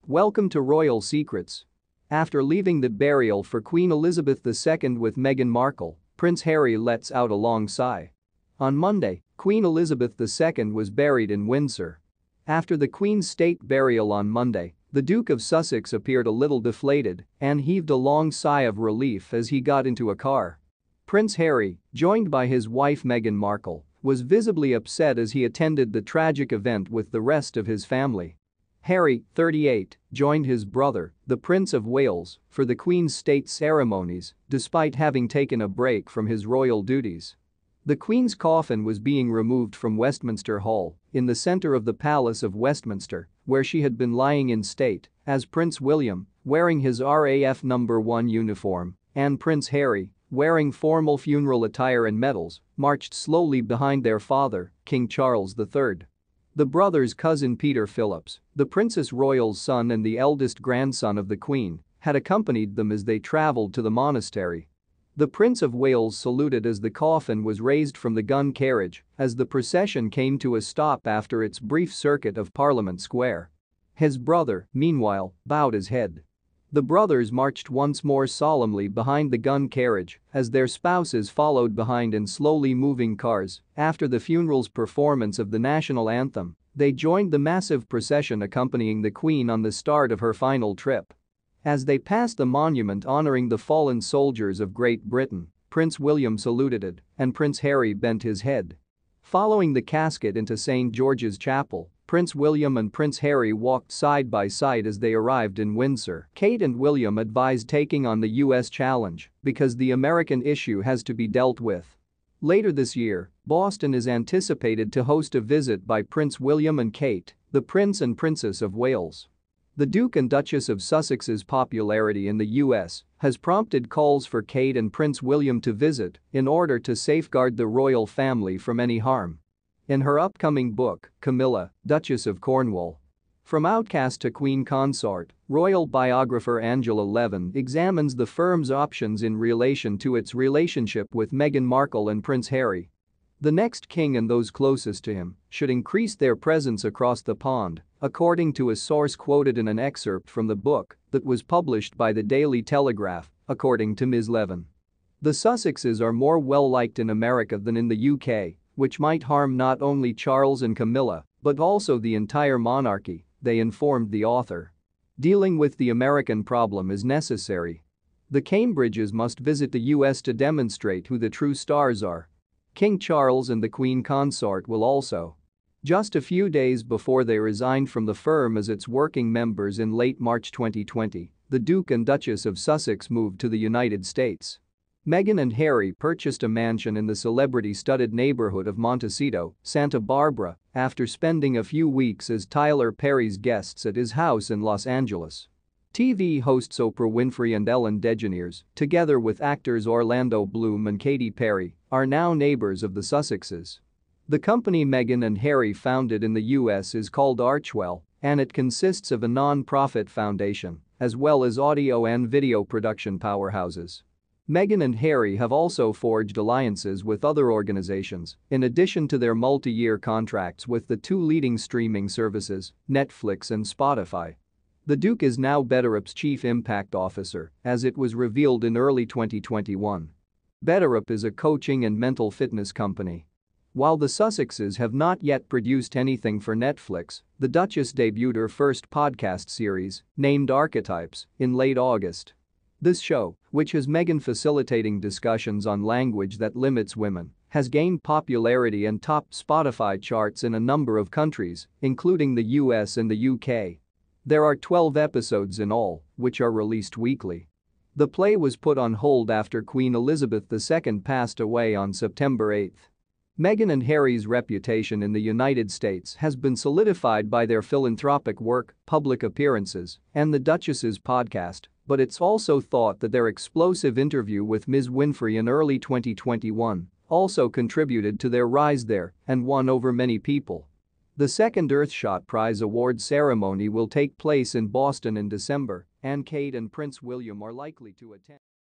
Welcome to Royal Secrets. After leaving the burial for Queen Elizabeth II with Meghan Markle, Prince Harry lets out a long sigh. On Monday, Queen Elizabeth II was buried in Windsor. After the Queen's state burial on Monday, the Duke of Sussex appeared a little deflated and heaved a long sigh of relief as he got into a car. Prince Harry, joined by his wife Meghan Markle, was visibly upset as he attended the tragic event with the rest of his family. Harry, 38, joined his brother, the Prince of Wales, for the Queen's state ceremonies, despite having taken a break from his royal duties. The Queen's coffin was being removed from Westminster Hall, in the centre of the Palace of Westminster, where she had been lying in state, as Prince William, wearing his RAF No. 1 uniform, and Prince Harry, wearing formal funeral attire and medals, marched slowly behind their father, King Charles III. The brothers' cousin Peter Phillips, the Princess Royal's son and the eldest grandson of the Queen, had accompanied them as they travelled to the monastery. The Prince of Wales saluted as the coffin was raised from the gun carriage as the procession came to a stop after its brief circuit of Parliament Square. His brother, meanwhile, bowed his head. The brothers marched once more solemnly behind the gun carriage as their spouses followed behind in slowly moving cars. After the funeral's performance of the national anthem, they joined the massive procession accompanying the Queen on the start of her final trip. As they passed the monument honoring the fallen soldiers of Great Britain, Prince William saluted it and Prince Harry bent his head. Following the casket into St. George's Chapel, Prince William and Prince Harry walked side by side as they arrived in Windsor. Kate and William advised taking on the US challenge because the American issue has to be dealt with. Later this year, Boston is anticipated to host a visit by Prince William and Kate, the Prince and Princess of Wales. The Duke and Duchess of Sussex's popularity in the US has prompted calls for Kate and Prince William to visit in order to safeguard the royal family from any harm. In her upcoming book, Camilla, Duchess of Cornwall. From outcast to Queen Consort, royal biographer Angela Levin examines the firm's options in relation to its relationship with Meghan Markle and Prince Harry. The next king and those closest to him should increase their presence across the pond, according to a source quoted in an excerpt from the book that was published by the Daily Telegraph, according to Ms. Levin. The Sussexes are more well-liked in America than in the UK, which might harm not only Charles and Camilla, but also the entire monarchy, they informed the author. Dealing with the American problem is necessary. The Cambridges must visit the US to demonstrate who the true stars are. King Charles and the Queen Consort will also. Just a few days before they resigned from the firm as its working members in late March 2020, the Duke and Duchess of Sussex moved to the United States. Meghan and Harry purchased a mansion in the celebrity-studded neighborhood of Montecito, Santa Barbara, after spending a few weeks as Tyler Perry's guests at his house in Los Angeles. TV hosts Oprah Winfrey and Ellen DeGeneres, together with actors Orlando Bloom and Katy Perry, are now neighbors of the Sussexes. The company Meghan and Harry founded in the US is called Archwell, and it consists of a non-profit foundation, as well as audio and video production powerhouses. Meghan and Harry have also forged alliances with other organizations, in addition to their multi-year contracts with the two leading streaming services, Netflix and Spotify. The Duke is now BetterUp's Chief Impact Officer, as it was revealed in early 2021. BetterUp is a coaching and mental fitness company. While the Sussexes have not yet produced anything for Netflix, the Duchess debuted her first podcast series, named Archetypes, in late August. This show, which has Meghan facilitating discussions on language that limits women, has gained popularity and topped Spotify charts in a number of countries, including the US and the UK. There are 12 episodes in all, which are released weekly. The play was put on hold after Queen Elizabeth II passed away on September 8. Meghan and Harry's reputation in the United States has been solidified by their philanthropic work, public appearances, and the Duchess's podcast, but it's also thought that their explosive interview with Ms. Winfrey in early 2021 also contributed to their rise there and won over many people. The second Earthshot Prize Awards ceremony will take place in Boston in December, and Kate and Prince William are likely to attend.